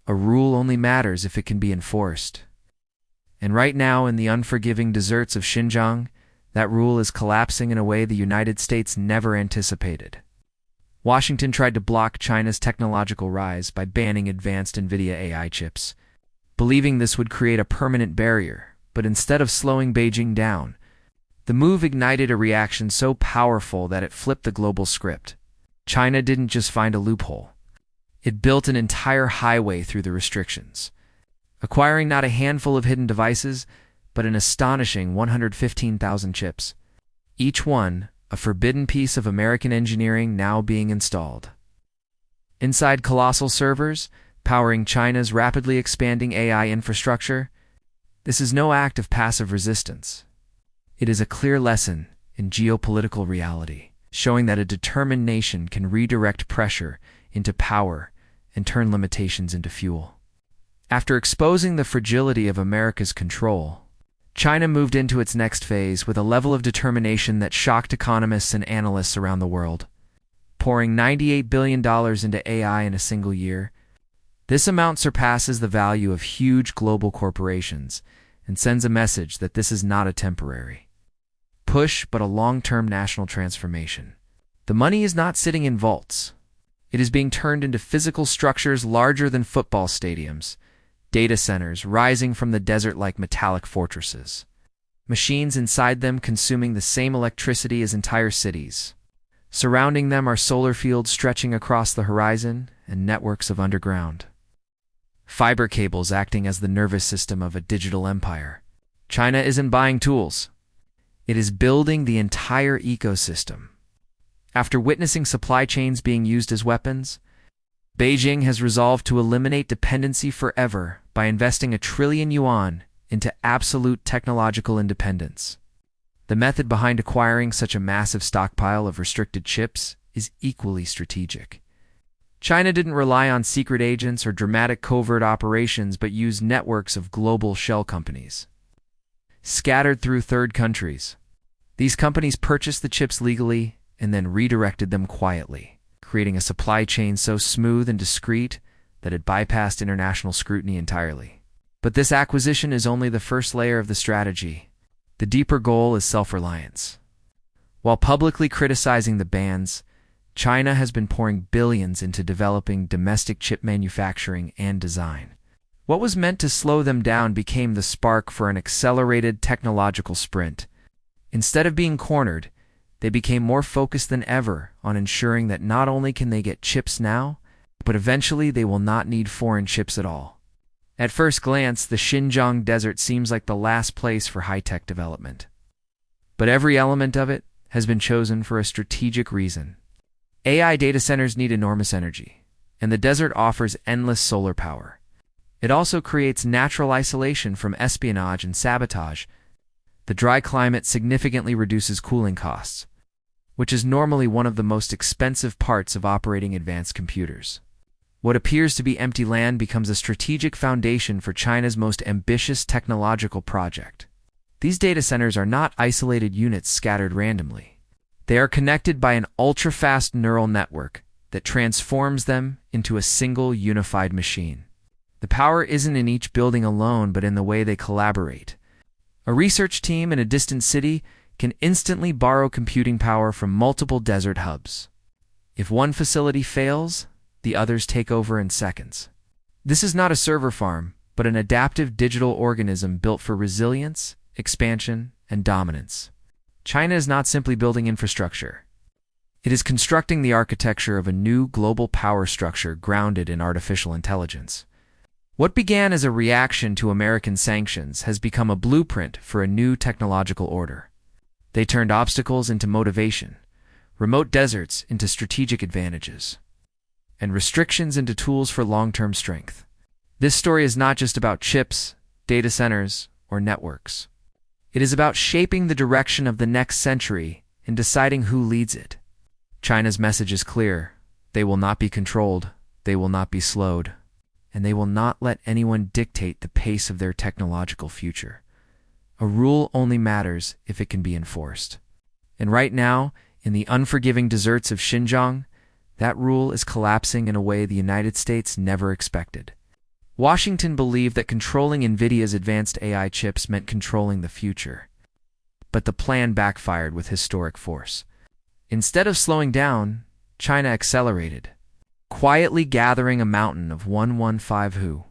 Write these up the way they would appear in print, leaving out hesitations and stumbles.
A rule only matters if it can be enforced. And right now, in the unforgiving deserts of Xinjiang, that rule is collapsing in a way the United States never anticipated. Washington tried to block China's technological rise by banning advanced NVIDIA AI chips, believing this would create a permanent barrier, but instead of slowing Beijing down, the move ignited a reaction so powerful that it flipped the global script. China didn't just find a loophole. It built an entire highway through the restrictions, acquiring not a handful of hidden devices, but an astonishing 115,000 chips, each one a forbidden piece of American engineering now being installed. Inside colossal servers, powering China's rapidly expanding AI infrastructure, this is no act of passive resistance. It is a clear lesson in geopolitical reality, showing that a determined nation can redirect pressure into power and turn limitations into fuel. After exposing the fragility of America's control, China moved into its next phase with a level of determination that shocked economists and analysts around the world. Pouring $98 billion into AI in a single year, this amount surpasses the value of huge global corporations and sends a message that this is not a temporary push but a long-term national transformation. The money is not sitting in vaults. It is being turned into physical structures larger than football stadiums, data centers rising from the desert like metallic fortresses, machines inside them consuming the same electricity as entire cities. Surrounding them are solar fields stretching across the horizon and networks of underground fiber cables acting as the nervous system of a digital empire. China isn't buying tools. It is building the entire ecosystem. After witnessing supply chains being used as weapons, Beijing has resolved to eliminate dependency forever by investing $1 trillion into absolute technological independence. The method behind acquiring such a massive stockpile of restricted chips is equally strategic. China didn't rely on secret agents or dramatic covert operations but used networks of global shell companies, scattered through third countries. These companies purchased the chips legally and then redirected them quietly, creating a supply chain so smooth and discreet that it bypassed international scrutiny entirely. But this acquisition is only the first layer of the strategy. The deeper goal is self-reliance. While publicly criticizing the bans, China has been pouring billions into developing domestic chip manufacturing and design. What was meant to slow them down became the spark for an accelerated technological sprint. Instead of being cornered, they became more focused than ever on ensuring that not only can they get chips now, but eventually they will not need foreign chips at all. At first glance, the Xinjiang desert seems like the last place for high-tech development. But every element of it has been chosen for a strategic reason. AI data centers need enormous energy, and the desert offers endless solar power. It also creates natural isolation from espionage and sabotage. The dry climate significantly reduces cooling costs, which is normally one of the most expensive parts of operating advanced computers. What appears to be empty land becomes a strategic foundation for China's most ambitious technological project. These data centers are not isolated units scattered randomly. They are connected by an ultra-fast neural network that transforms them into a single unified machine. The power isn't in each building alone, but in the way they collaborate. A research team in a distant city can instantly borrow computing power from multiple desert hubs. If one facility fails, the others take over in seconds. This is not a server farm, but an adaptive digital organism built for resilience, expansion, and dominance. China is not simply building infrastructure. It is constructing the architecture of a new global power structure grounded in artificial intelligence. What began as a reaction to American sanctions has become a blueprint for a new technological order. They turned obstacles into motivation, remote deserts into strategic advantages, and restrictions into tools for long-term strength. This story is not just about chips, data centers, or networks. It is about shaping the direction of the next century and deciding who leads it. China's message is clear. They will not be controlled, they will not be slowed, and they will not let anyone dictate the pace of their technological future. A rule only matters if it can be enforced. And right now, in the unforgiving deserts of Xinjiang, that rule is collapsing in a way the United States never expected. Washington believed that controlling NVIDIA's advanced AI chips meant controlling the future. But the plan backfired with historic force. Instead of slowing down, China accelerated, quietly gathering a mountain of 115 Hu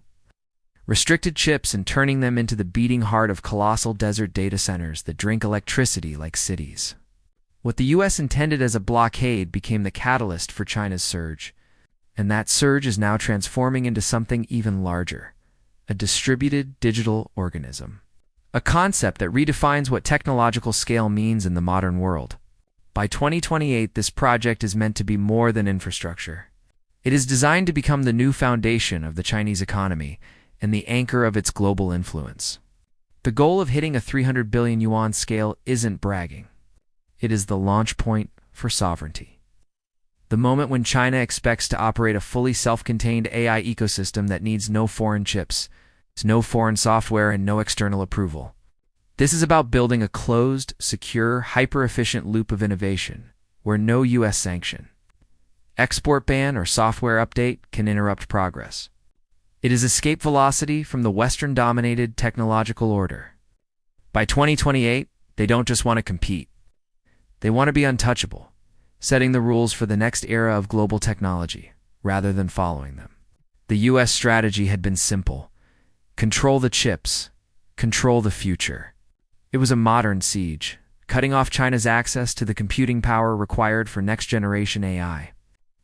restricted chips and turning them into the beating heart of colossal desert data centers that drink electricity like cities. What the US intended as a blockade became the catalyst for China's surge, and that surge is now transforming into something even larger, a distributed digital organism. A concept that redefines what technological scale means in the modern world. By 2028, this project is meant to be more than infrastructure. It is designed to become the new foundation of the Chinese economy and the anchor of its global influence. The goal of hitting a 300 billion yuan scale isn't bragging. It is the launch point for sovereignty. The moment when China expects to operate a fully self-contained AI ecosystem that needs no foreign chips, no foreign software, and no external approval. This is about building a closed, secure, hyper-efficient loop of innovation where no US sanction, export ban, or software update can interrupt progress. It is escape velocity from the Western-dominated technological order. By 2028, they don't just want to compete. They want to be untouchable, setting the rules for the next era of global technology, rather than following them. The US strategy had been simple. Control the chips, control the future. It was a modern siege, cutting off China's access to the computing power required for next-generation AI.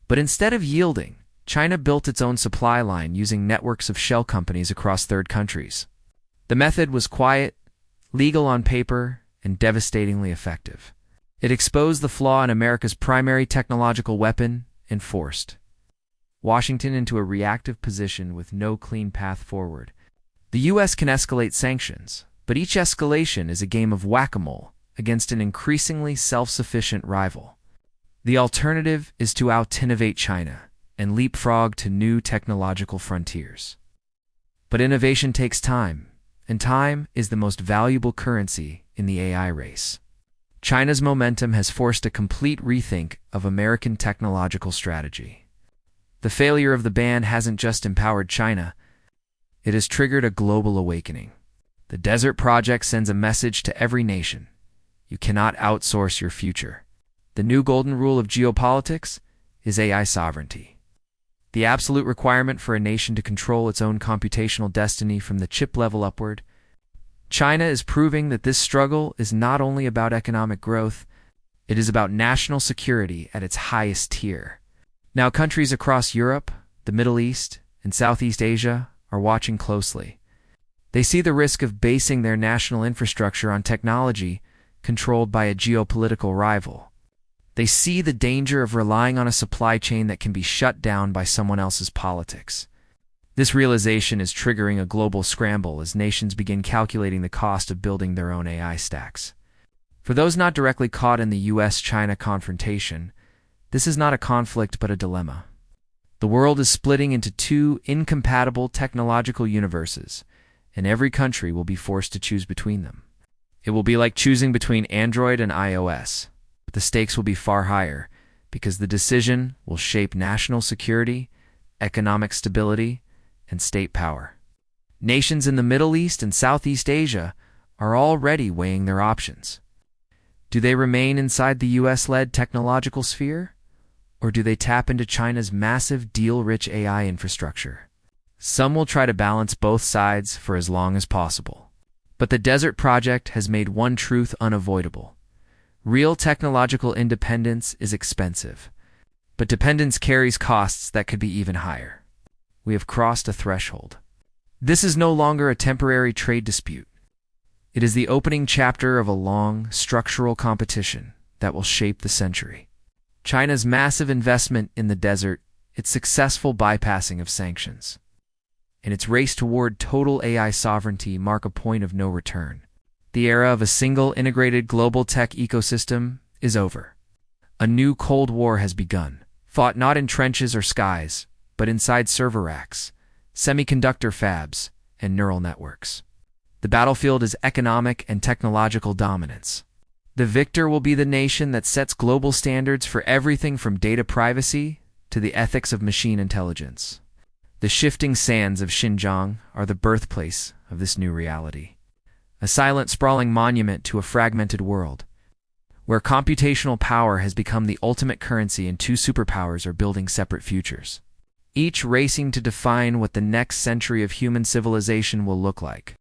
But instead of yielding, China built its own supply line using networks of shell companies across third countries. The method was quiet, legal on paper, and devastatingly effective. It exposed the flaw in America's primary technological weapon and forced Washington into a reactive position with no clean path forward. The US can escalate sanctions, but each escalation is a game of whack-a-mole against an increasingly self-sufficient rival. The alternative is to out-innovate China and leapfrog to new technological frontiers. But innovation takes time, and time is the most valuable currency in the AI race. China's momentum has forced a complete rethink of American technological strategy. The failure of the ban hasn't just empowered China, it has triggered a global awakening. The Desert Project sends a message to every nation. You cannot outsource your future. The new golden rule of geopolitics is AI sovereignty. The absolute requirement for a nation to control its own computational destiny from the chip level upward. China is proving that this struggle is not only about economic growth, it is about national security at its highest tier. Now, countries across Europe, the Middle East, and Southeast Asia are watching closely. They see the risk of basing their national infrastructure on technology controlled by a geopolitical rival. They see the danger of relying on a supply chain that can be shut down by someone else's politics. This realization is triggering a global scramble as nations begin calculating the cost of building their own AI stacks. For those not directly caught in the US-China confrontation, this is not a conflict but a dilemma. The world is splitting into two incompatible technological universes, and every country will be forced to choose between them. It will be like choosing between Android and iOS. But the stakes will be far higher because the decision will shape national security, economic stability, and state power. Nations in the Middle East and Southeast Asia are already weighing their options. Do they remain inside the US-led technological sphere? Or do they tap into China's massive deal-rich AI infrastructure? Some will try to balance both sides for as long as possible. But the Desert Project has made one truth unavoidable. Real technological independence is expensive, but dependence carries costs that could be even higher. We have crossed a threshold. This is no longer a temporary trade dispute. It is the opening chapter of a long, structural competition that will shape the century. China's massive investment in the desert, its successful bypassing of sanctions, and its race toward total AI sovereignty mark a point of no return. The era of a single integrated global tech ecosystem is over. A new Cold War has begun, fought not in trenches or skies, but inside server racks, semiconductor fabs, and neural networks. The battlefield is economic and technological dominance. The victor will be the nation that sets global standards for everything from data privacy to the ethics of machine intelligence. The shifting sands of Xinjiang are the birthplace of this new reality. A silent, sprawling monument to a fragmented world, where computational power has become the ultimate currency and two superpowers are building separate futures, each racing to define what the next century of human civilization will look like.